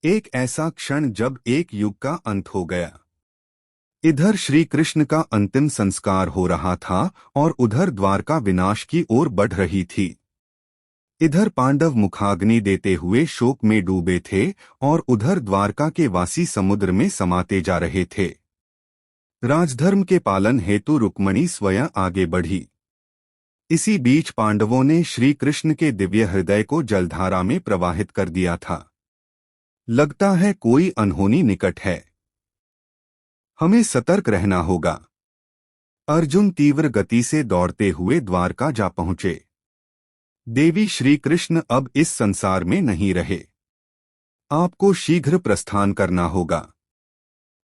एक ऐसा क्षण जब एक युग का अंत हो गया। इधर श्री कृष्ण का अंतिम संस्कार हो रहा था और उधर द्वारका विनाश की ओर बढ़ रही थी। इधर पांडव मुखाग्नि देते हुए शोक में डूबे थे और उधर द्वारका के वासी समुद्र में समाते जा रहे थे। राजधर्म के पालन हेतु रुक्मणी स्वयं आगे बढ़ी। इसी बीच पांडवों ने श्री कृष्ण के दिव्य हृदय को जलधारा में प्रवाहित कर दिया था। लगता है कोई अनहोनी निकट है, हमें सतर्क रहना होगा। अर्जुन तीव्र गति से दौड़ते हुए द्वारका जा पहुंचे। देवी श्री कृष्ण अब इस संसार में नहीं रहे, आपको शीघ्र प्रस्थान करना होगा।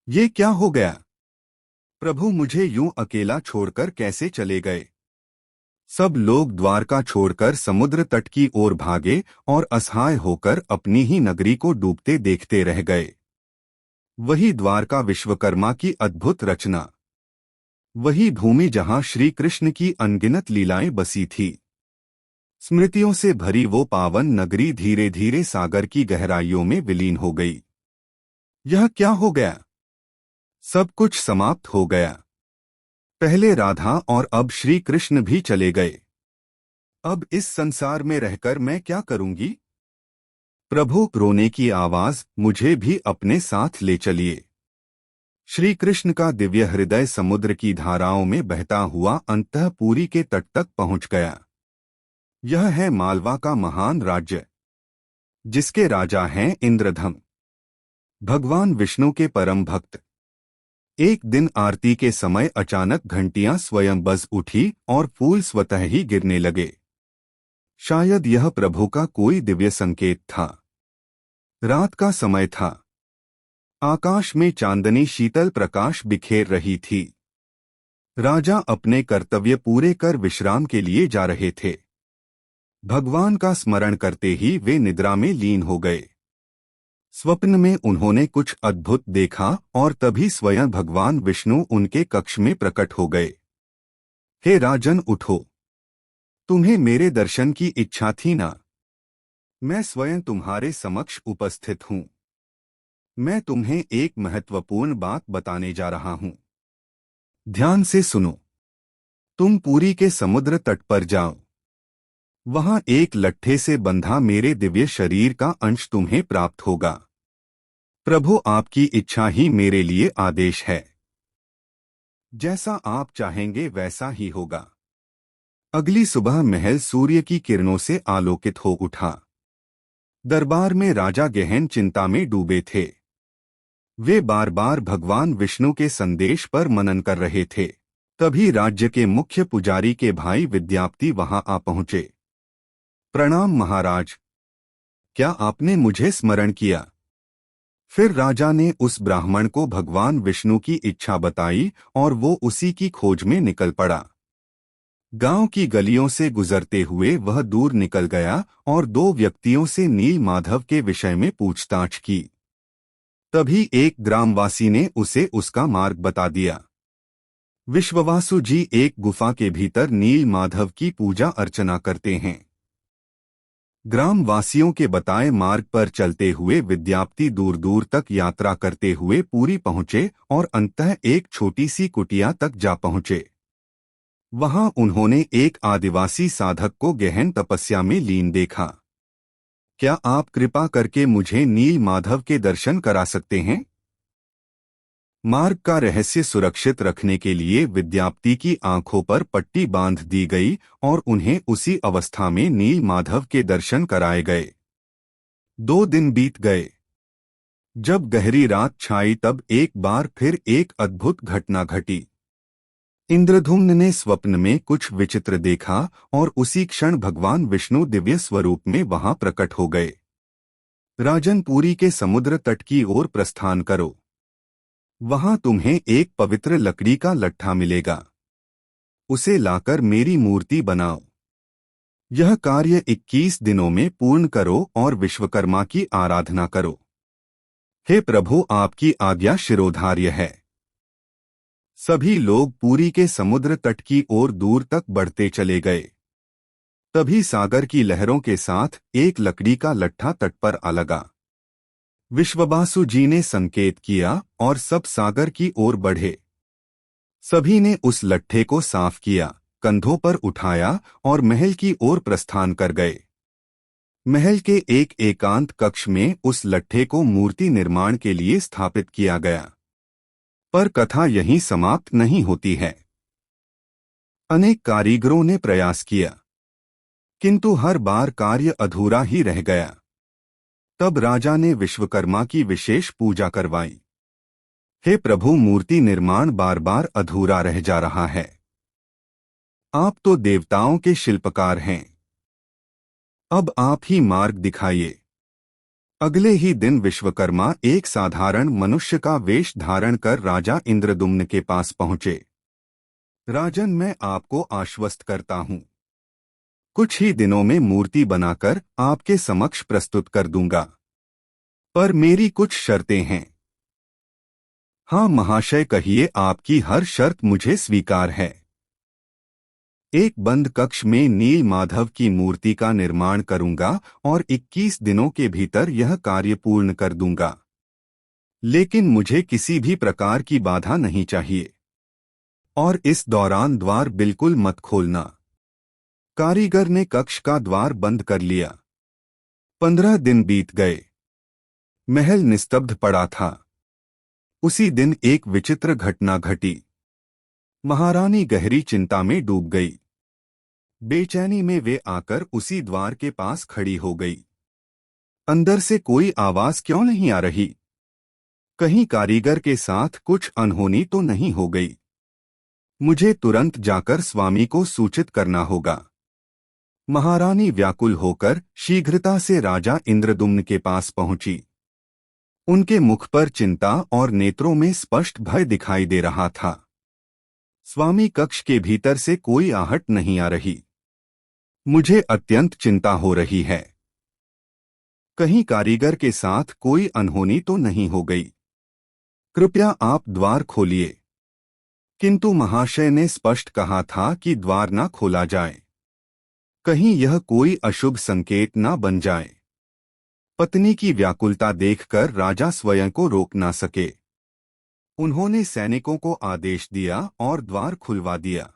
ये क्या हो गया प्रभु, मुझे यूं अकेला छोड़कर कैसे चले गए? सब लोग द्वारका छोड़कर समुद्र तट की ओर भागे और असहाय होकर अपनी ही नगरी को डूबते देखते रह गए। वही द्वारका विश्वकर्मा की अद्भुत रचना, वही भूमि जहां श्री कृष्ण की अनगिनत लीलाएं बसी थी। स्मृतियों से भरी वो पावन नगरी धीरे धीरे सागर की गहराइयों में विलीन हो गई। यह क्या हो गया? सब कुछ समाप्त हो गया। पहले राधा और अब श्री कृष्ण भी चले गए। अब इस संसार में रहकर मैं क्या करूंगी? प्रभु, रोने की आवाज, मुझे भी अपने साथ ले चलिए। श्री कृष्ण का दिव्य हृदय समुद्र की धाराओं में बहता हुआ अंतःपुरी के तट तक पहुंच गया। यह है मालवा का महान राज्य, जिसके राजा हैं इंद्रधम, भगवान विष्णु के परम भक्त। एक दिन आरती के समय अचानक घंटियां स्वयं बज उठी और फूल स्वतः ही गिरने लगे। शायद यह प्रभु का कोई दिव्य संकेत था। रात का समय था। आकाश में चांदनी शीतल प्रकाश बिखेर रही थी। राजा अपने कर्तव्य पूरे कर विश्राम के लिए जा रहे थे। भगवान का स्मरण करते ही वे निद्रा में लीन हो गए। स्वप्न में उन्होंने कुछ अद्भुत देखा और तभी स्वयं भगवान विष्णु उनके कक्ष में प्रकट हो गए। हे राजन, उठो, तुम्हें मेरे दर्शन की इच्छा थी ना? मैं स्वयं तुम्हारे समक्ष उपस्थित हूं। मैं तुम्हें एक महत्वपूर्ण बात बताने जा रहा हूं। ध्यान से सुनो। तुम पुरी के समुद्र तट पर जाओ। वहां एक लट्ठे से बंधा मेरे दिव्य शरीर का अंश तुम्हें प्राप्त होगा। प्रभु, आपकी इच्छा ही मेरे लिए आदेश है। जैसा आप चाहेंगे वैसा ही होगा। अगली सुबह महल सूर्य की किरणों से आलोकित हो उठा। दरबार में राजा गहन चिंता में डूबे थे। वे बार बार भगवान विष्णु के संदेश पर मनन कर रहे थे। तभी राज्य के मुख्य पुजारी के भाई विद्यापति वहां आ पहुंचे। प्रणाम महाराज, क्या आपने मुझे स्मरण किया? फिर राजा ने उस ब्राह्मण को भगवान विष्णु की इच्छा बताई और वो उसी की खोज में निकल पड़ा। गांव की गलियों से गुजरते हुए वह दूर निकल गया और दो व्यक्तियों से नील माधव के विषय में पूछताछ की। तभी एक ग्रामवासी ने उसे उसका मार्ग बता दिया। विश्ववासु जी एक गुफा के भीतर नील माधव की पूजा अर्चना करते हैं। ग्रामवासियों के बताए मार्ग पर चलते हुए विद्यापति दूर दूर तक यात्रा करते हुए पुरी पहुंचे और अंततः एक छोटी सी कुटिया तक जा पहुंचे। वहां उन्होंने एक आदिवासी साधक को गहन तपस्या में लीन देखा। क्या आप कृपा करके मुझे नील माधव के दर्शन करा सकते हैं? मार्ग का रहस्य सुरक्षित रखने के लिए विद्यापति की आंखों पर पट्टी बांध दी गई और उन्हें उसी अवस्था में नील माधव के दर्शन कराए गए। 2 दिन बीत गए। जब गहरी रात छाई तब एक बार फिर एक अद्भुत घटना घटी। इंद्रधुम्न ने स्वप्न में कुछ विचित्र देखा और उसी क्षण भगवान विष्णु दिव्य स्वरूप में वहां प्रकट हो गए। राजन, पुरी के समुद्र तट की ओर प्रस्थान करो। वहां तुम्हें एक पवित्र लकड़ी का लट्ठा मिलेगा। उसे लाकर मेरी मूर्ति बनाओ। यह कार्य 21 दिनों में पूर्ण करो और विश्वकर्मा की आराधना करो। हे प्रभु, आपकी आज्ञा शिरोधार्य है। सभी लोग पुरी के समुद्र तट की ओर दूर तक बढ़ते चले गए। तभी सागर की लहरों के साथ एक लकड़ी का लट्ठा तट पर आ लगा। विश्ववासु जी ने संकेत किया और सब सागर की ओर बढ़े। सभी ने उस लट्ठे को साफ किया, कंधों पर उठाया और महल की ओर प्रस्थान कर गए। महल के एक एकांत कक्ष में उस लट्ठे को मूर्ति निर्माण के लिए स्थापित किया गया। पर कथा यहीं समाप्त नहीं होती है। अनेक कारीगरों ने प्रयास किया, किंतु हर बार कार्य अधूरा ही रह गया। तब राजा ने विश्वकर्मा की विशेष पूजा करवाई। हे प्रभु, मूर्ति निर्माण बार बार अधूरा रह जा रहा है। आप तो देवताओं के शिल्पकार हैं, अब आप ही मार्ग दिखाइए। अगले ही दिन विश्वकर्मा एक साधारण मनुष्य का वेश धारण कर राजा इंद्रदुम्न के पास पहुंचे। राजन, मैं आपको आश्वस्त करता हूं, कुछ ही दिनों में मूर्ति बनाकर आपके समक्ष प्रस्तुत कर दूंगा, पर मेरी कुछ शर्तें हैं। हाँ महाशय, कहिए, आपकी हर शर्त मुझे स्वीकार है। एक बंद कक्ष में नील माधव की मूर्ति का निर्माण करूंगा और 21 दिनों के भीतर यह कार्य पूर्ण कर दूंगा, लेकिन मुझे किसी भी प्रकार की बाधा नहीं चाहिए, और इस दौरान द्वार बिल्कुल मत खोलना। कारीगर ने कक्ष का द्वार बंद कर लिया। 15 दिन बीत गए। महल निस्तब्ध पड़ा था। उसी दिन एक विचित्र घटना घटी। महारानी गहरी चिंता में डूब गई। बेचैनी में वे आकर उसी द्वार के पास खड़ी हो गई। अंदर से कोई आवाज क्यों नहीं आ रही? कहीं कारीगर के साथ कुछ अनहोनी तो नहीं हो गई? मुझे तुरंत जाकर स्वामी को सूचित करना होगा। महारानी व्याकुल होकर शीघ्रता से राजा इंद्रदुम्न के पास पहुंची। उनके मुख पर चिंता और नेत्रों में स्पष्ट भय दिखाई दे रहा था। स्वामी, कक्ष के भीतर से कोई आहट नहीं आ रही। मुझे अत्यंत चिंता हो रही है। कहीं कारीगर के साथ कोई अनहोनी तो नहीं हो गई? कृपया आप द्वार खोलिए। किंतु महाशय ने स्पष्ट कहा था कि द्वार न खोला जाए, कहीं यह कोई अशुभ संकेत न बन जाए। पत्नी की व्याकुलता देखकर राजा स्वयं को रोक न सके। उन्होंने सैनिकों को आदेश दिया और द्वार खुलवा दिया।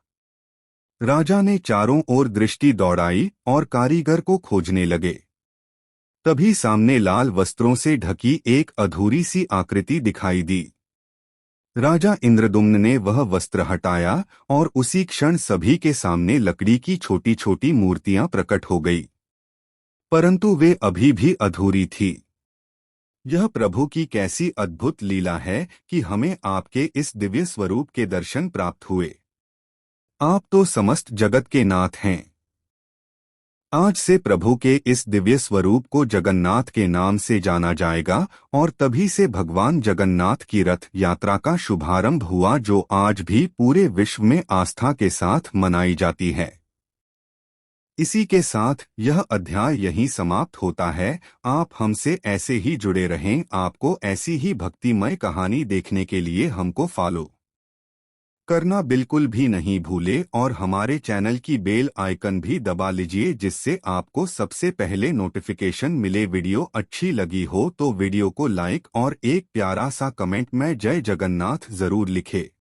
राजा ने चारों ओर दृष्टि दौड़ाई और कारीगर को खोजने लगे। तभी सामने लाल वस्त्रों से ढकी एक अधूरी सी आकृति दिखाई दी। राजा इंद्रदुम्न ने वह वस्त्र हटाया और उसी क्षण सभी के सामने लकड़ी की छोटी छोटी मूर्तियां प्रकट हो गई, परंतु वे अभी भी अधूरी थी। यह प्रभु की कैसी अद्भुत लीला है कि हमें आपके इस दिव्य स्वरूप के दर्शन प्राप्त हुए। आप तो समस्त जगत के नाथ हैं। आज से प्रभु के इस दिव्य स्वरूप को जगन्नाथ के नाम से जाना जाएगा और तभी से भगवान जगन्नाथ की रथ यात्रा का शुभारंभ हुआ, जो आज भी पूरे विश्व में आस्था के साथ मनाई जाती है। इसी के साथ यह अध्याय यहीं समाप्त होता है। आप हमसे ऐसे ही जुड़े रहें। आपको ऐसी ही भक्तिमय कहानी देखने के लिए हमको फॉलो करना बिल्कुल भी नहीं भूले और हमारे चैनल की बेल आइकन भी दबा लीजिए, जिससे आपको सबसे पहले नोटिफिकेशन मिले। वीडियो अच्छी लगी हो तो वीडियो को लाइक और एक प्यारा सा कमेंट में जय जगन्नाथ जरूर लिखे।